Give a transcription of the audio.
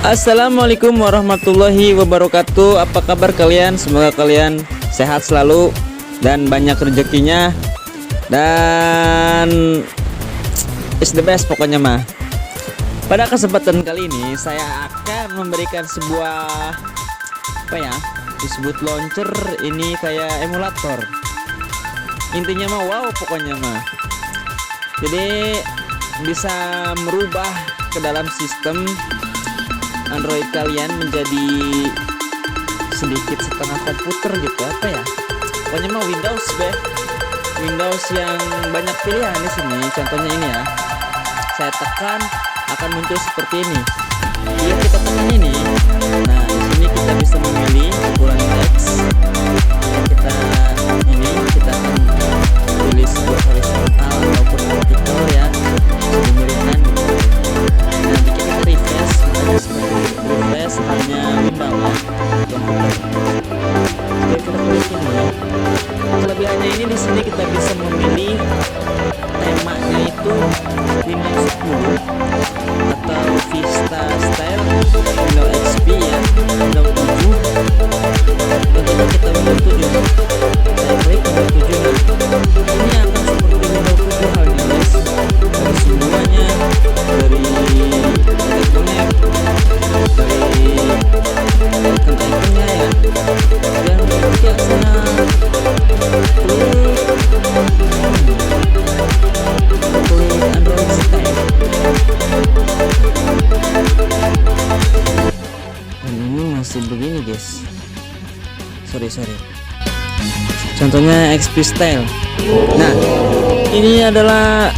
Assalamualaikum warahmatullahi wabarakatuh. Apa kabar kalian? Semoga kalian sehat selalu dan banyak rezekinya, dan is the best pokoknya mah. Pada kesempatan kali ini saya akan memberikan sebuah disebut launcher. Ini kayak emulator. Intinya mah wow pokoknya mah. Jadi bisa merubah ke dalam sistem Android kalian menjadi sedikit setengah komputer gitu, pokoknya mah Windows yang banyak pilihan di sini. Contohnya ini ya, saya tekan akan muncul seperti ini. Jika kita tekan ini, nah di sini kita bisa memilih ukuran teks. Kita akan pilih sebuah horizontal maupun vertikal ya, dimiringkan gitu. Nanti kita refresh, hanya membawa komputer. Jadi kita klik ini. Kelebihannya ini di sini kita bisa memilih temanya itu Windows 10 atau Vista Style, Windows XP ya, Windows 7. Contohnya kita Windows 7. Saya klik Windows 7. Ini akan seperti Windows 7 halnya guys. Dari semuanya, dari connect, dari icon-iconnya ya, dan ketika saya klik Android Style, dan ini masih begini guys. Sorry contohnya XP Style. Nah, ini adalah